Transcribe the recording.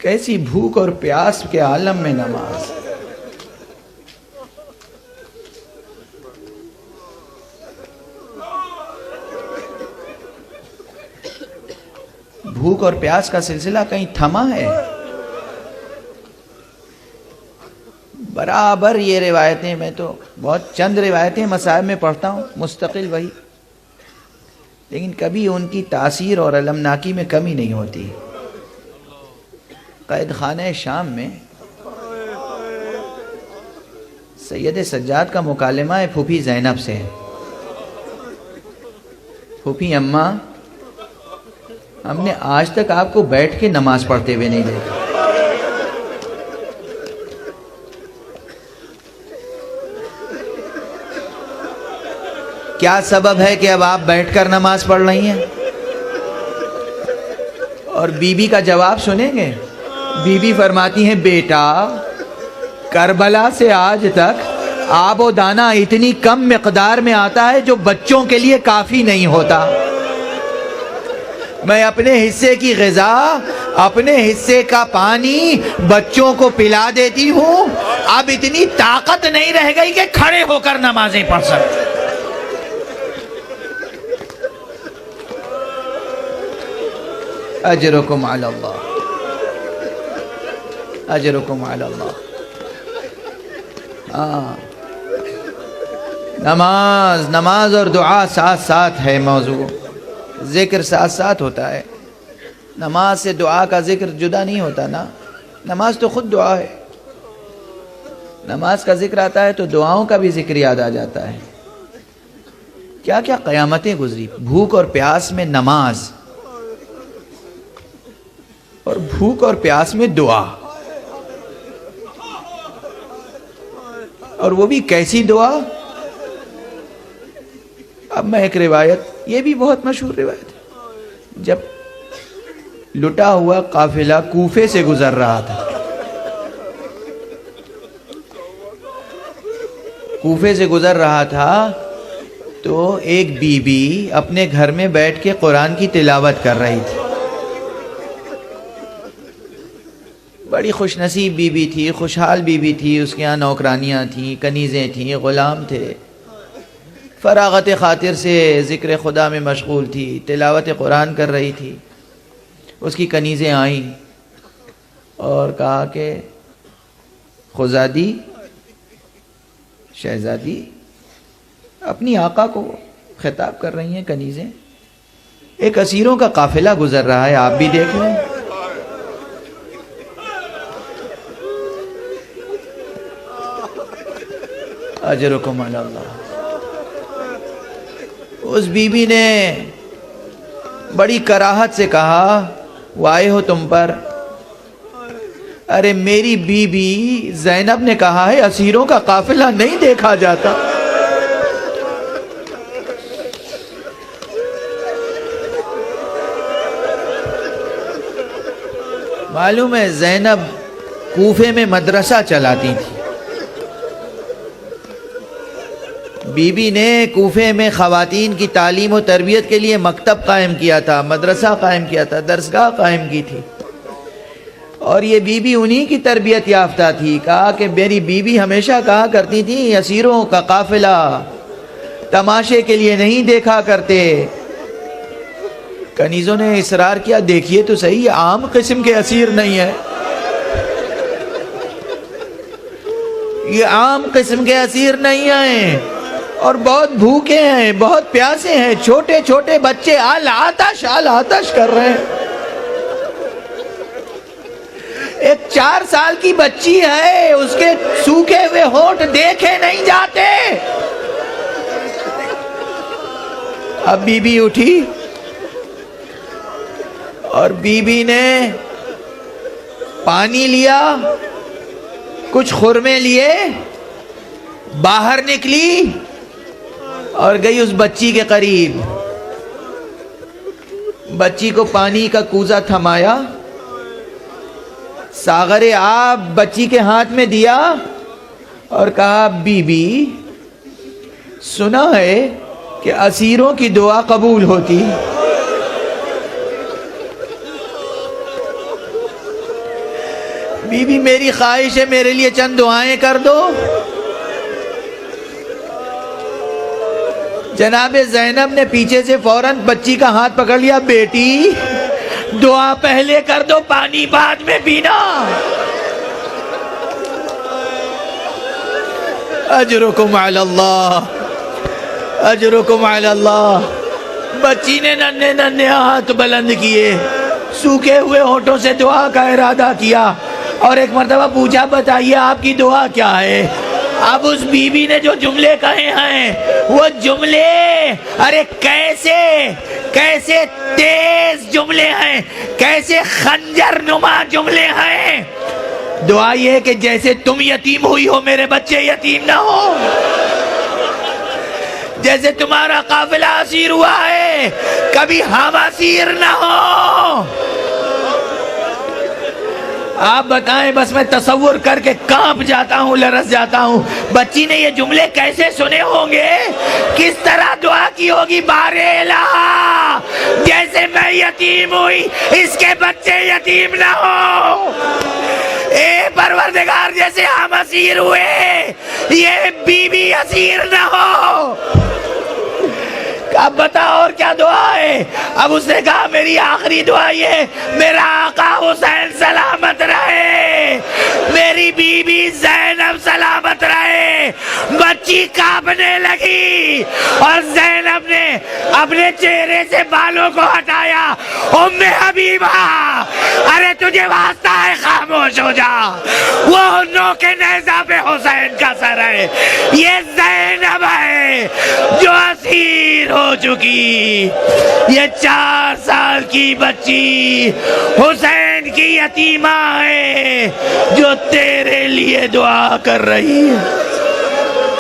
کیسی بھوک اور پیاس کے عالم میں نماز. بھوک اور پیاس کا سلسلہ کہیں تھما ہے؟ برابر یہ روایتیں، میں تو بہت چند روایتیں مصائب میں پڑھتا ہوں، مستقل وہی، لیکن کبھی ان کی تاثیر اور المناکی میں کمی نہیں ہوتی. قید خانہ شام میں سید سجاد کا مکالمہ ہے پھوپھی زینب سے. پھوپھی اماں، ہم نے آج تک آپ کو بیٹھ کے نماز پڑھتے ہوئے نہیں دیکھا. کیا سبب ہے کہ اب آپ بیٹھ کر نماز پڑھ رہی ہیں؟ اور بی بی کا جواب سنیں گے. بی بی فرماتی ہیں، بیٹا کربلا سے آج تک آب و دانہ اتنی کم مقدار میں آتا ہے جو بچوں کے لیے کافی نہیں ہوتا. میں اپنے حصے کی غذا، اپنے حصے کا پانی بچوں کو پلا دیتی ہوں. اب اتنی طاقت نہیں رہ گئی کہ کھڑے ہو کر نمازیں پڑھ سکتے. اجرکم علی اللہ، اجرکم علی اللہ. نماز اور دعا ساتھ ساتھ ہے. موضوع ذکر ساتھ ساتھ ہوتا ہے. نماز سے دعا کا ذکر جدا نہیں ہوتا نا. نماز تو خود دعا ہے. نماز کا ذکر آتا ہے تو دعاؤں کا بھی ذکر یاد آ جاتا ہے. کیا کیا قیامتیں گزری بھوک اور پیاس میں نماز، اور بھوک اور پیاس میں دعا. اور وہ بھی کیسی دعا؟ اب میں ایک روایت، یہ بھی بہت مشہور روایت ہے. جب لٹا ہوا قافلہ کوفے سے گزر رہا تھا، کوفے سے گزر رہا تھا تو ایک بی بی اپنے گھر میں بیٹھ کے قرآن کی تلاوت کر رہی تھی. بڑی خوش نصیب بی بی تھی، خوشحال بی بی تھی. اس کے یہاں نوکرانیاں تھیں، کنیزیں تھیں، غلام تھے. فراغت خاطر سے ذکر خدا میں مشغول تھی، تلاوت قرآن کر رہی تھی. اس کی کنیزیں آئیں اور کہا کہ خزادی، شہزادی، اپنی آقا کو خطاب کر رہی ہیں کنیزیں. ایک اسیروں کا قافلہ گزر رہا ہے، آپ بھی دیکھ لیں. اجرکم علی اللہ. اس بی بی نے بڑی کراہت سے کہا، وائے ہو تم پر. ارے میری بی بی زینب نے کہا ہے اسیروں کا قافلہ نہیں دیکھا جاتا. معلوم ہے زینب کوفے میں مدرسہ چلاتی تھی. بی بی نے کوفے میں خواتین کی تعلیم و تربیت کے لیے مکتب قائم کیا تھا، مدرسہ قائم کیا تھا، درسگاہ قائم کی تھی. اور یہ بی بی انہی کی تربیت یافتہ تھی. کہا کہ میری بی بی ہمیشہ کہا کرتی تھی اسیروں کا قافلہ تماشے کے لیے نہیں دیکھا کرتے. کنیزوں نے اصرار کیا، دیکھیے تو صحیح، یہ عام قسم کے اسیر نہیں ہے، یہ عام قسم کے اسیر نہیں ہیں، اور بہت بھوکے ہیں، بہت پیاسے ہیں. چھوٹے چھوٹے بچے آل آتش کر رہے ہیں. ایک 4 سال کی بچی ہے، اس کے سوکھے ہوئے ہونٹ دیکھے نہیں جاتے. اب بی بی اٹھی اور بی بی نے پانی لیا، کچھ خرمے لیے، باہر نکلی اور گئی اس بچی کے قریب. بچی کو پانی کا کوزہ تھمایا، ساغر آب بچی کے ہاتھ میں دیا اور کہا، بی بی سنا ہے کہ اسیروں کی دعا قبول ہوتی. بی بی میری خواہش ہے میرے لیے چند دعائیں کر دو. جناب زینب نے پیچھے سے فوراً بچی کا ہاتھ پکڑ لیا. بیٹی دعا پہلے کر دو، پانی بعد میں پینا. اجرکم علی اللہ، اجرکم علی اللہ. بچی نے ننھے ننھے ہاتھ بلند کیے، سوکھے ہوئے ہونٹوں سے دعا کا ارادہ کیا اور ایک مرتبہ پوچھا بتائیے آپ کی دعا کیا ہے. اب اس بی بی نے جو جملے کہے ہیں وہ جملے ارے کیسے کیسے تیز جملے ہیں، کیسے خنجر نما جملے ہیں. دعا یہ ہے کہ جیسے تم یتیم ہوئی ہو میرے بچے یتیم نہ ہو، جیسے تمہارا قافلہ اسیر ہوا ہے کبھی ہم اسیر نہ ہو. آپ بتائیں، بس میں تصور کر کے کانپ جاتا ہوں، لرز جاتا ہوں. بچی نے یہ جملے کیسے سنے ہوں گے، کس طرح دعا کی ہوگی. بارے الہ جیسے میں یتیم ہوئی اس کے بچے یتیم نہ ہو. اے پروردگار جیسے ہم اسیر ہوئے یہ بی بی اسیر نہ ہو. اب بتا اور کیا دعا ہے. اب اس نے کہا میری آخری دعا یہ، میرا آقا حسین سلامت رہے، میری بی بی زینب سلامت رہے. بچی کانپنے لگی اور زینب نے اپنے چہرے سے بالوں کو ہٹایا. ام حبیبہ ارے تجھے واسطہ ہے خاموش ہو جا. وہ نوک نیزہ پہ حسین کا سر ہے، یہ زینب ہے جو اسیر ہو چکی. یہ 4 سال کی بچی حسین کی یتیمہ ہے جو تیرے لیے دعا کر رہی ہے.